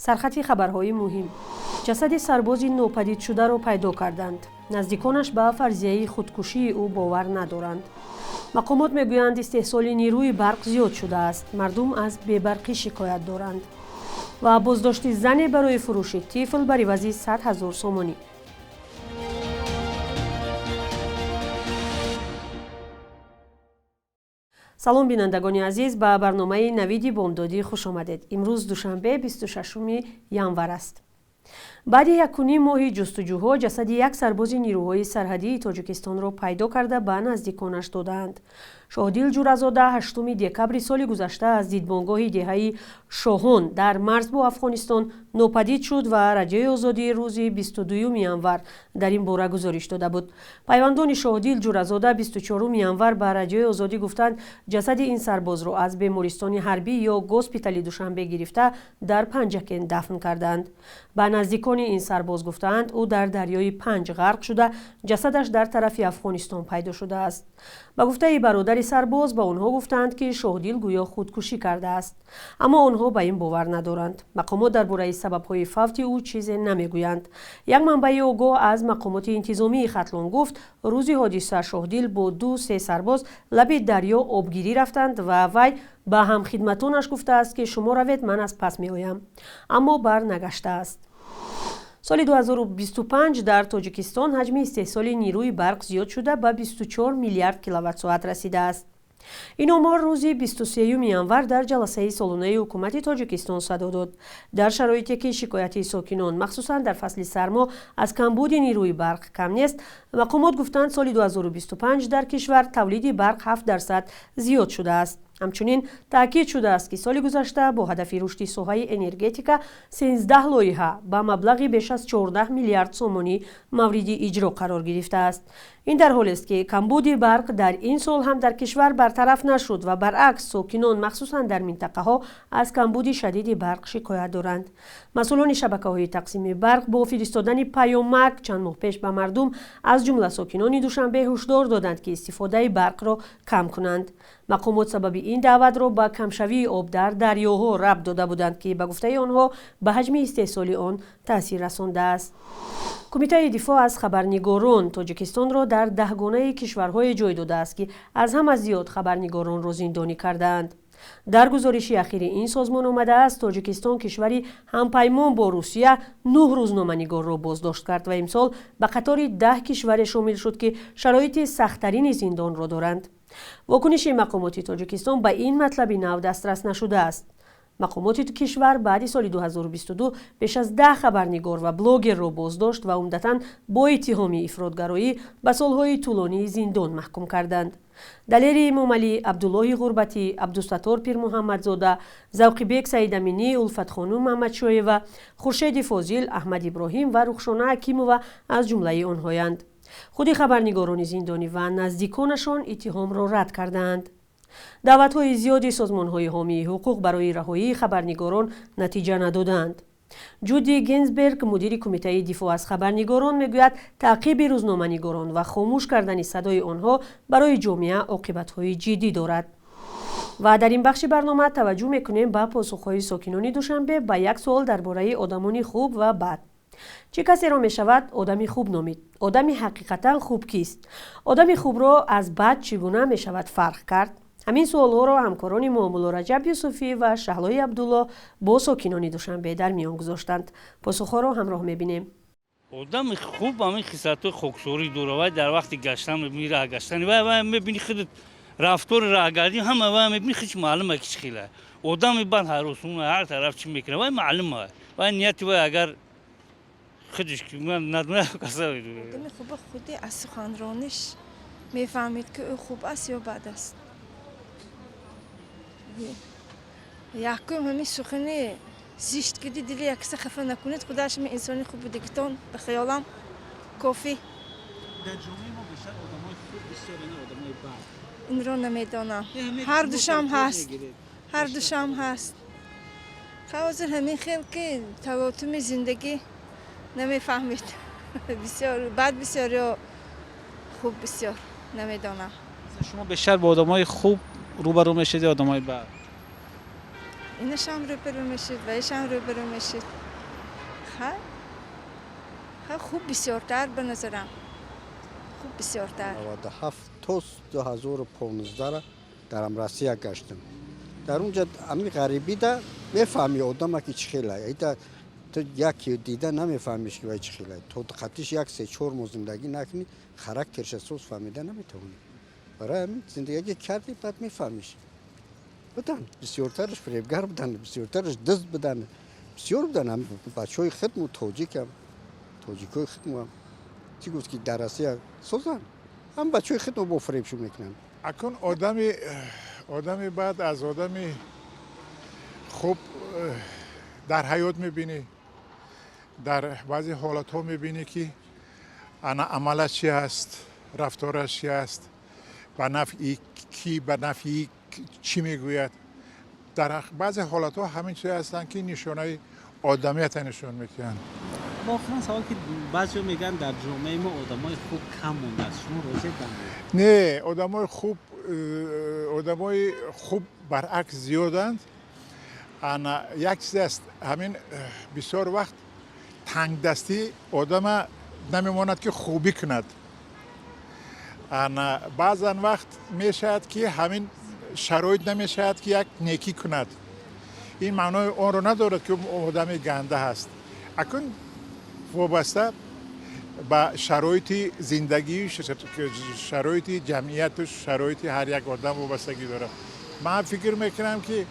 سرخط خبرهای مهم. جسد سربازی ناپدید شده را پیدا کردند. نزدیکانش به فرضیه خودکشی او باور ندارند. مقامات میگویند استحصال نیروی برق زیاد شده است. مردم از بی‌برقی شکایت دارند. و بازداشت زن برای فروش طفل بر عوض 100,000 سومانی. سلام بینندگان عزیز، به برنامه نوید بامدادی خوش آمدید. امروز دوشنبه 26 ژانویه است. بعد 1.5 ماه جستجوها جسد یک سرباز نیروهای سرحدی تاجیکستان را پیدا کرده به نزدیکانش دادند. شاهدیل جورزاده 8 دکبر سال گذشته از دیدبانگاه دهه شاهان در مرز با افغانستان ناپدید شد و رجای آزادی روز 22 ژانویه در این باره گزارش داده بود. پیوندان شاهدیل جورزاده 24 ژانویه به رجای آزادی گفتند جسد این سرباز را از بیمارستان حربی یا گوسپیتال دوشنبه گرفته در پنجکن دفن کردند. به نزدیکان این سرباز گفتند او در دریای پنج غرق شده، جسدش در طرف افغانستان پیدا شده است. به گفته برادر سرباز به آنها گفتند که شاهدیل گویا خودکشی کرده است، اما آنها به این باور ندارند. مقامات درباره سبب‌های فوت او چیزی نمیگویند. یک منبع آگاه از مقامات انتظامی ختلان گفت روز حادثه شاهدیل با 2-3 سرباز لب دریا آبگیری رفتند و وی به همخدمتانش گفته است که شما روید من از پس میآیم، اما بر نگشته است. سال 2025 در تاجیکستان حجم استحصال نیروی برق زیاد شده به 24 میلیارد کیلووات ساعت رسیده است. این آمار روز 23 ژانویه در جلسه سالانه حکومت تاجیکستان صدا داد. در شرایطی که شکایت ساکنان مخصوصا در فصل سرما از کمبود نیروی برق کم نیست، مقامات گفتند سال 2025 در کشور تولید برق 7% زیاد شده است. همچنین تاکید شده است که سال گذشته با هدف رشد ساحه انرژتیکا 13 لایحه با مبلغ بیش از 14 میلیارد سومانی مورد اجرا قرار گرفته است. این در حالی است که کمبود برق در این سال هم در کشور برطرف نشد و برعکس ساکنان مخصوصا در منطقه ها از کمبود شدید برق شکایت دارند. مسئولان شبکه‌های تقسیم برق با فرستادن پیامک چند ماه پیش به مردم از جمله ساکنان دوشنبه هشدار دادند که استفاده برق را کم کنند. مقامات سبب این دعوت را به کمشوی آب در دریاها ربط داده بودند که به گفته آنها به حجم استحصال آن تاثیر رسانده است. کمیته دفاع از خبرنگاران تاجیکستان را در 10 گانه کشورهای جای داده است که از همه زیاد خبرنگاران را زندانی کردند. در گزارش اخیر این سازمان آمده است تاجیکستان کشوری همپیمان با روسیه 9 روزنامه‌نگار را بازداشت کرد و امسال به قطار 10 کشور شامل شد که شرایط سخت‌ترین زندان را دارند. واکنش مقامات تاجیکستان به این مطلب نو دسترس نشده است. مقامات کشور بعد سال 2022 بیش از 10 خبرنگار و بلاگر را بازداشت و عمدتاً با اتهام افراطگرایی به سالهای طولانی زندان محکوم کردند. دلیر امامعلی، عبدالله غربتی، عبدالستار پیر محمدزاده، ذوقی‌بک سیدامینی، الفت خانم محمدشایوه، خورشید فاضل، احمد ابراهیم و رخشانه حکیموه از جمله آنهایند. خود خبرنگاران زندانی و نزدیکانشان اتهام را رد کردند. دعوت‌های زیادی سازمان‌های حامی حقوق برای رهایی خبرنگاران نتیجه ندادند. جودی گینزبرگ مدیر کمیته دفاع از خبرنگاران میگوید تعقیب روزنامه‌نگاران و خاموش کردن صدای آنها برای جامعه عاقبت‌های جدی دارد. و در این بخش برنامه توجه می‌کنیم به پاسخ‌های ساکنان دوشنبه به یک سوال درباره آدمان خوب و بد. چه کسی را می شود آدم خوب نامید؟ آدم حقیقتا خوب کیست؟ آدم خوب را از بد چگونه می شود فرق کرد؟ همین سوال ها را همکاران ما مولا رجب یوسفی و شهلای عبدالله با ساکنان دوشنبه در میان گذاشتند. پاسخ ها را همراه می بینیم. آدم خوب همین خصلت خاکساری داره و در وقت گشتن میره گشتن و میبینی خودت رفتار راهگردی هم و میبینی هیچ معلومه که خیلی آدم بر هر رسوم هر طرف چی میکنه و معلومه و نیت و اگر خودش که من ندونه کسا آدم خوب خودی از سخنرانش میفهمید که او خوب است یا بد است. یکم همین سخنی زیشت کردی دلی یکسه خفه نکنید خودش می انسانی خوب دیگتون به خیالم کافی. در جامعه ما بیشتر آدمای خوب بسیار نه آدمای بد. این رو نمیدانم. هر دوشم هست. هر دوشم هست. خوازر همین خیلی که تواتم زندگی نمیفهمید. بسیار بد بسیار یا خوب بسیار نمیدانم. شما بیشتر با آدمای خوب روبرو میشید یا آدمای بد؟ اینش هم روبرو میشید و ایش هم روبرو میشید. خوب بسیارتر به نظرم، خوب بسیارتر. 97 تا 2015 را در امراسیه گشتم. در اونجا امی غریبی ده میفهمی آدم که چی خیلی ایده تو یکی دیده نمیفهمیش که چی خیلی تو خطیش یک 3-4 ماه زندگی نکنی خاراکترش اساس فهمیده نمیتونی. برای همین زندگی کردی بعد میفهمیش. بدن بسیارترش فریبگر بدن، بسیارترش دزد بدن، بسیار بدن. هم بچهای خدمت و تاجیکای خدمت چی گفت که درسیه سوزن هم بچهای خدمت با فریبشو میکنن. اکن آدمی بعد از آدمی خوب در حیات میبینی، در بعضی حالت ها میبینی که عملش چی هست، رفتارش چی هست، به نفعی کی، به نفعی چی میگوید. در بعضی حالت ها همین چیزی هستن که نشانه آدمیت نشون میدن. واقعا سوال که بعضی میگن در جامعه ما آدمای خوب کم مونده است، شما راضی هستید؟ نه، آدمای خوب برعکس زیادند. یک چیز است، همین بسیار وقت تنگ دستی آدم نمیماند که خوبی کند. بعضا وقت میشود که همین شرایط نمیشود که یک نیکی کند. این معنای اون رو ندارد که آدم گنده هست. اکنون وابسته به شرایط زندگی، شرایط جمعیت، شرایط هر یک آدم وابستگی داره. من فکر میکنم که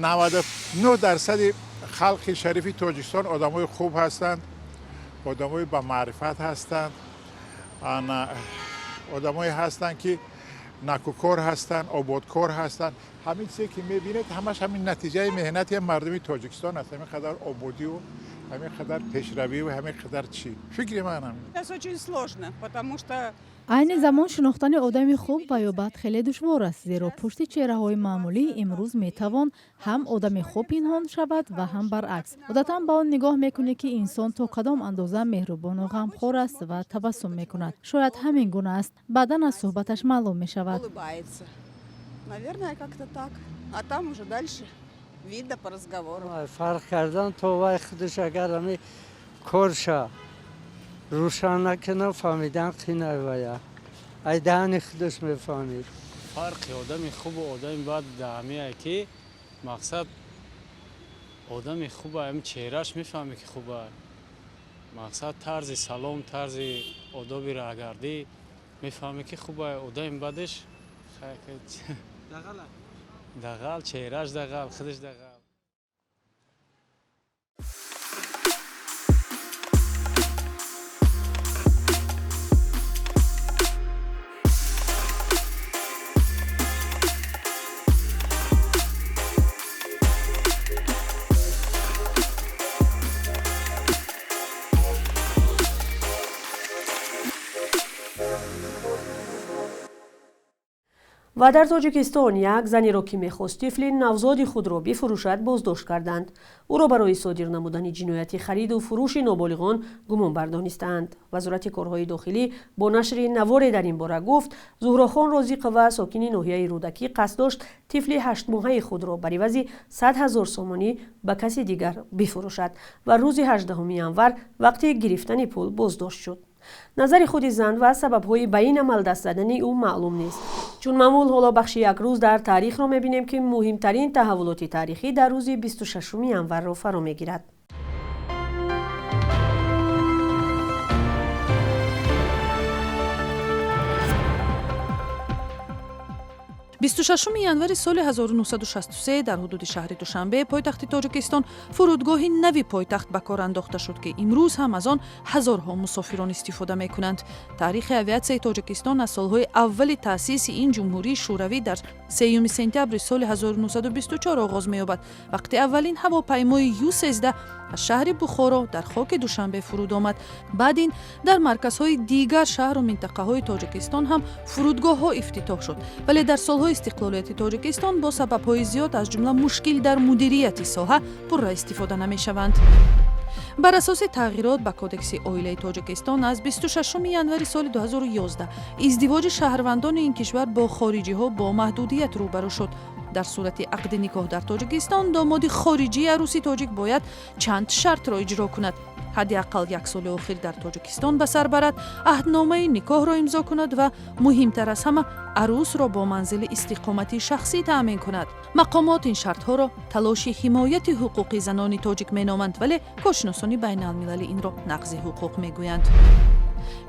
99% خلق شریف تاجیکستان آدمای خوب هستند، آدمای با معرفت هستند، آدمایی هستند که نکوکار هستند، آبادکار هستند. همین چیزی که میبینید همش همین نتیجه مهنت مردم تاجیکستان است. همین قدر آبادی و همین قدر پیشروی و همین قدر چی. فکر من همین. Это очень сложно, потому что عین زمان شناختن آدم خوب و یا بد خیلی دشوار است، زیرا پشت چهره‌های معمولی امروز میتوان هم آدم خوب پنهان شود و هم برعکس. عادتاً با آن نگاه میکنه که انسان تا کدام اندازه مهربان و غمخوار است و تبسم میکند. شاید همین گونه است. بعداً از صحبتش معلوم میشود. улыбается. Наверное, как-то так. А там уже дальше видно по разговору. فرق کردن تو وای خودش اگر همی کارشا روشن نکنه فهمیدن خینه ویا ای دهن خودش میفهمید. فرق آدم خوب و آدم بد دهمیه که مقصد آدم خوبه هم چهرهش میفهمی که خوبه. مقصد طرز سلام، طرز آدابی را اگردی میفهمی که خوبه. آدم بدش دغل، چهرهش دغل، خودش دغل. و در تاجیکستان یک زنی را که می‌خواست طفل نوزاد خود را بفروشد بازداشت کردند. او را برای صادر نمودن جنایت خرید و فروش نابالغان گمان بر دانستند. وزارت کارهای داخلی با نشر نواری در این باره گفت زهرا خان رازیقова ساکن ناحیه رودکی قصد داشت طفل 8 ماهه خود را بر عوض 100,000 سومانی به کسی دیگر بفروشد و روز 18 ژانویه وقتی گرفتن پول بازداشت شد. نظر خود زن و سبب‌های به این عمل دست زدن او معلوم نیست. چون معمول حالا بخش یک روز در تاریخ را می‌بینیم که مهمترین تحولات تاریخی در روز 26 ژانویه را فرا می‌گیرد. 26 январи соли 1963 дар ҳудуди шаҳри Душанбе пойтахти Тоҷикистон фурудгоҳи нави пойтахт ба кор андохта шуд ки имрӯз ҳам аз он ҳазорҳо мусофирон истифода мекунанд. таърихи авиатсияи Тоҷикистон аз солҳои аввали таъсиси ин ҷумҳурии шӯравӣ дар 3 сентябри соли 1924 оғоз меёбад, вақти аввалин ҳавопаймои Ю-13 аз шаҳри Бухоро дар хоки Душанбе фуруд омад. баъд ин дар марказҳои дигар шаҳру минтақаҳои Тоҷикистон ҳам фурудгоҳҳо ифтитоҳ шуд, вале дар солҳои истиқлолияти Тоҷикистон бо сабабҳои зиёд аз ҷумла мушкил дар мудирияти соҳа пурра истифода намешаванд. бар асоси тағйирот ба кодекси оилаи Тоҷикистон аз 26 январи соли 2011 издивоҷи шаҳрвандони ин кишвар бо хориҷиҳо бо маҳдудият рӯбарӯ шуд. дар сурати ақди никоҳ дар тоҷикистон домоди хориҷии арӯси тоҷик бояд чанд шартро иҷро кунад. ҳадди аққал 1 соли охир дар тоҷикистон ба сар барад, аҳдномаи никоҳро имзо кунад ва муҳимтар аз ҳама арӯсро бо манзили истиқомати шахсӣ таъмин кунад. мақомот ин шартҳоро талоши ҳимояти ҳуқуқи занони тоҷик меноманд, вале коршиносони байналмилалӣ инро нақзи ҳуқуқ мегӯянд.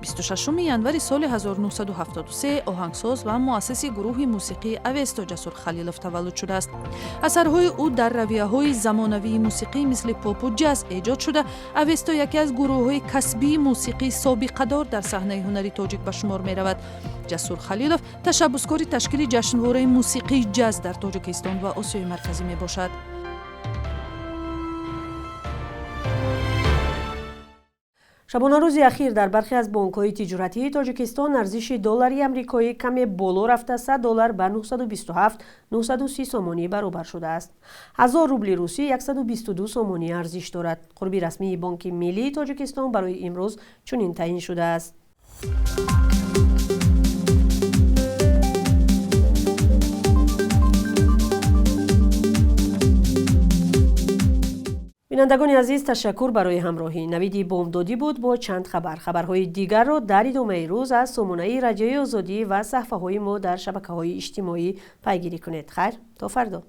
26 январи соли 1973 оҳангсоз ва муассиси гурӯҳи мусиқии Авесто Ҷасур Халилов таваллуд шудааст. асарҳои ӯ дар равияҳои замонавии мусиқӣ мисли попу ҷаз эҷод шуда, Авесто яке аз гурӯҳҳои касбии мусиқии собиқадор дар саҳнаи ҳунари тоҷик ба шумор меравад. Ҷасур Халилов ташаббускори ташкили ҷашнвораи мусиқии ҷаз дар Тоҷикистон ва Осиёи Марказӣ мебошад. шабонарӯзи ахир дар бархе аз бонкҳои тиҷоратии Тоҷикистон арзиши доллари амрикоӣ каме боло рафта $100 ба 927-930 сомонӣ баробар шудааст. 1000 рубли русӣ 122 сомонӣ арзиш дорад. қурби расмии Бонки Миллии Тоҷикистон барои имрӯз чунин таъин шудааст. бинандагони азиз, ташаккур барои ҳамроҳӣ. Навиди бомдодӣ буд бо чанд хабар. Хабарҳои дигарро дар идомаи рӯз аз сомонаи Радиои Озодӣ ва саҳифаҳои мо дар шабакаҳои иҷтимоӣ пайгирӣ кунед. Хайр, то фардо.